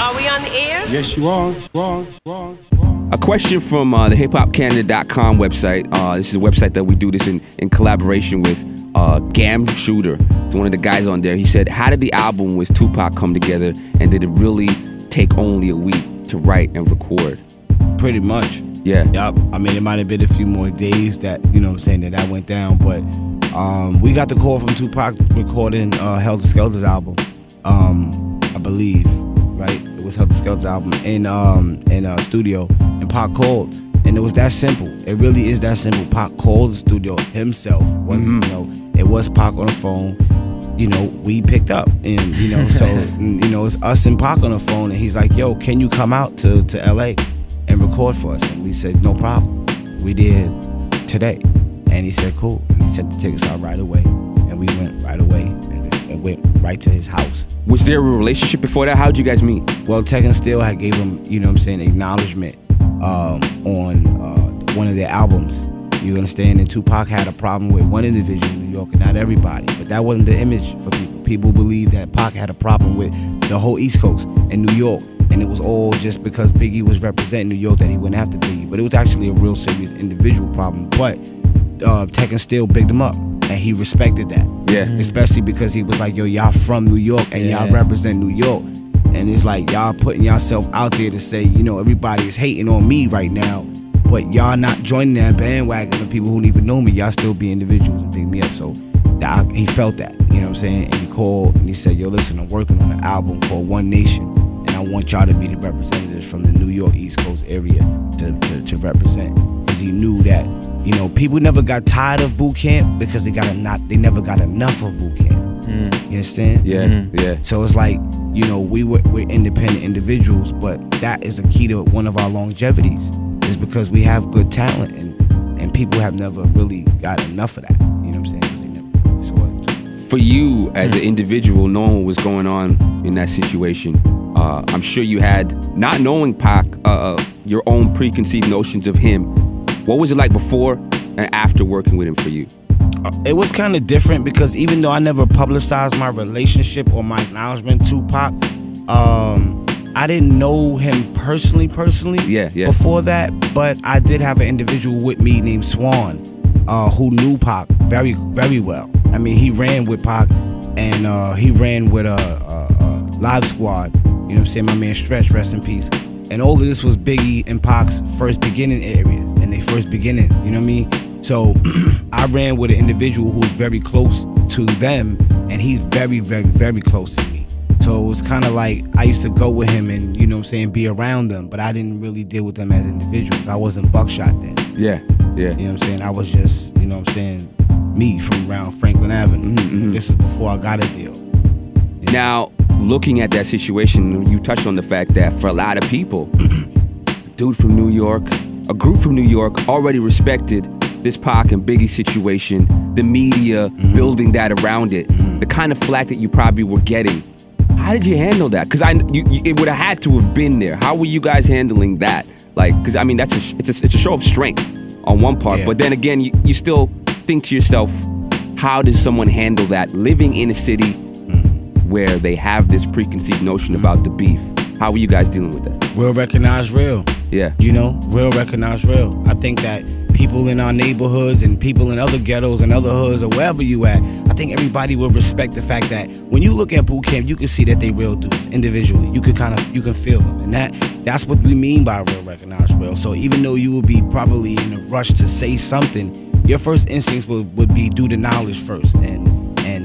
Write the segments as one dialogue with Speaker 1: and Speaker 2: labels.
Speaker 1: Are we on the air?
Speaker 2: Yes, you are.
Speaker 3: A question from the hiphopcanada.com website. This is a website that we do this in collaboration with Gam Shooter. It's one of the guys on there. He said, how did the album with Tupac come together, and did it really take only a week to write and record?
Speaker 2: Pretty much.
Speaker 3: Yeah.
Speaker 2: Yup. I mean, it might have been a few more days that, you know what I'm saying, that went down, but we got the call from Tupac recording Helter Skelter's album, I believe, right? It was Helter Skelter's album in studio, and Pac called, and it was that simple. It really is that simple. Pac called the studio himself. You know, it was Pac on the phone. You know, we picked up, and you know, so you know, it's us and Pac on the phone, and he's like, "Yo, can you come out to LA and record for us?" And we said, "No problem." We did today, and he said, "Cool." And he sent the tickets out right away, and we went right away and went right to his house.
Speaker 3: Was there a relationship before that? How'd you guys meet?
Speaker 2: Well, Tech and Still had gave him, you know what I'm saying, acknowledgement on one of their albums. You understand? And Tupac had a problem with one individual in New York and not everybody. But that wasn't the image for people. People believed that Pac had a problem with the whole East Coast and New York. And it was all just because Biggie was representing New York that he went after Biggie. But it was actually a real serious individual problem. But Tech and Still bigged him up. And he respected that.
Speaker 3: Yeah.
Speaker 2: Especially because he was like, yo, y'all from New York and y'all represent New York. And it's like y'all putting yourself out there to say, you know, everybody is hating on me right now, but y'all not joining that bandwagon of people who don't even know me. Y'all still be individuals and pick me up. So he felt that, you know what I'm saying? And he called and he said, yo, listen, I'm working on an album called One Nation, and I want y'all to be the representatives from the New York East Coast area to represent. Because he knew that, you know, people never got tired of boot camp because they never got enough of boot camp. You understand?
Speaker 3: Yeah, yeah.
Speaker 2: So it's like, you know, we're independent individuals, but that is a key to one of our longevities, is because we have good talent, and people have never really got enough of that. You know what I'm saying? 'Cause they never saw it.
Speaker 3: For you as an individual, knowing what was going on in that situation, I'm sure you had, not knowing Pac, your own preconceived notions of him. What was it like before and after working with him for you?
Speaker 2: It was kind of different because even though I never publicized my relationship or my acknowledgement to Pac, I didn't know him personally.
Speaker 3: Yeah.
Speaker 2: Before that, but I did have an individual with me named Swan, who knew Pac very, very well. I mean, he ran with Pac, and he ran with Live Squad. You know what I'm saying? My man Stretch, rest in peace. And all of this was Biggie and Pac's first beginning areas, and they first beginning. You know what I mean? So I ran with an individual who's very close to them, and he's very, very, very close to me. So it was kind of like I used to go with him and, you know what I'm saying, be around them, but I didn't really deal with them as individuals. I wasn't Buckshot then.
Speaker 3: Yeah.
Speaker 2: You know what I'm saying? I was just, you know what I'm saying, me from around Franklin Avenue. This is before I got a deal.
Speaker 3: Yeah. Now, looking at that situation, you touched on the fact that for a lot of people, dude from New York, a group from New York already respected this Pac and Biggie situation, the media building that around it, the kind of flack that you probably were getting. How did you handle that? Because it would have had to have been there. How were you guys handling that? Like, because I mean, it's a show of strength on one part, but then again, you still think to yourself, how does someone handle that living in a city where they have this preconceived notion about the beef? How are you guys dealing with that?
Speaker 2: Real recognize real.
Speaker 3: Yeah.
Speaker 2: You know, real recognize real. I think that people in our neighborhoods and people in other ghettos and other hoods or wherever you at, I think everybody will respect the fact that when you look at boot camp, you can see that they real dudes individually. You can feel them, and that's what we mean by real recognize real. So even though you would be probably in a rush to say something, your first instincts would be do the knowledge first, and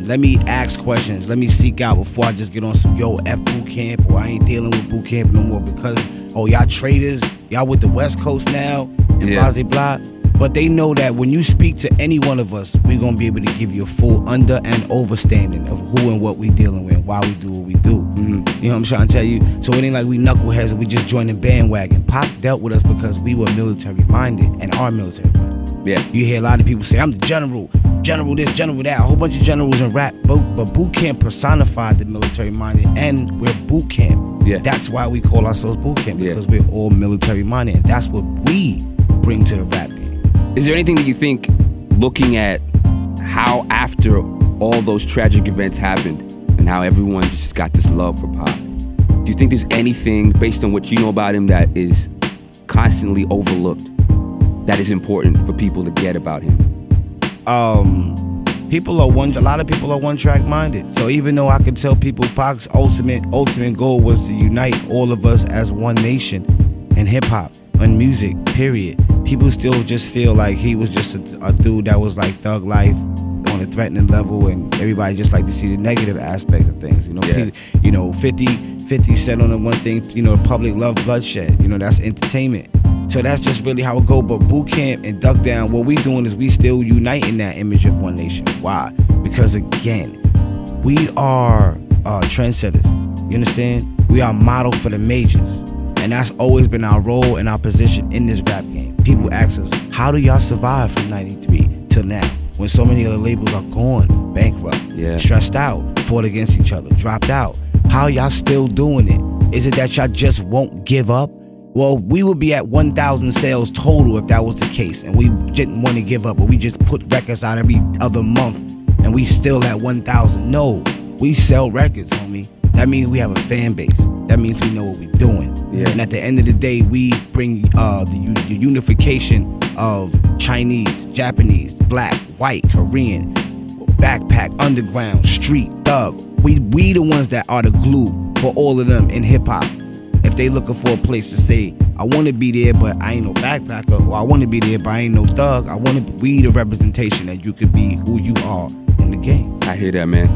Speaker 2: let me ask questions, let me seek out before I just get on some yo F boot camp, or I ain't dealing with boot camp no more because, oh, y'all traitors, y'all with the West Coast now, and blah, blah, blah. But they know that when you speak to any one of us, we're going to be able to give you a full under and overstanding of who and what we dealing with, why we do what we do. You know what I'm trying to tell you? So it ain't like we knuckleheads and we just joined the bandwagon. Pac dealt with us because we were military minded and are military minded.
Speaker 3: Yeah.
Speaker 2: You hear a lot of people say, I'm the general this, general that, a whole bunch of generals in rap, but boot camp personified the military minded, and we're boot camp.
Speaker 3: Yeah.
Speaker 2: That's why we call ourselves boot camp, because we're all military minded, and that's what we bring to the rap game.
Speaker 3: Is there anything that you think, looking at how after all those tragic events happened and how everyone just got this love for Pac, Do you think there's anything based on what you know about him that is constantly overlooked, that is important for people to get about him?
Speaker 2: A lot of people are one-track minded. So even though I could tell people Pac's ultimate goal was to unite all of us as one nation in hip-hop and music, period, people still just feel like he was just a dude that was like thug life on a threatening level, and everybody just like to see the negative aspect of things. 50 said on the one thing, the public love bloodshed. That's entertainment. So that's just really how it go. But Boot Camp and Duck Down, what we doing is we still uniting that image of one nation. Why? Because again, we are trendsetters. You understand? We are model for the majors. And that's always been our role and our position in this rap game. People ask us, how do y'all survive from 93 till now? When so many other labels are gone, bankrupt, stressed out, fought against each other, dropped out. How y'all still doing it? Is it that y'all just won't give up? Well, we would be at 1,000 sales total if that was the case, and we didn't want to give up, but we just put records out every other month, and we still at 1,000. No, we sell records, homie. That means we have a fan base. That means we know what we're doing.
Speaker 3: Yeah.
Speaker 2: And at the end of the day, we bring the unification of Chinese, Japanese, black, white, Korean, backpack, underground, street, thug. We the ones that are the glue for all of them in hip-hop. If they looking for a place to say, I want to be there, but I ain't no backpacker, or I want to be there, but I ain't no thug, we the representation that you could be who you are in the game.
Speaker 3: I hear that, man.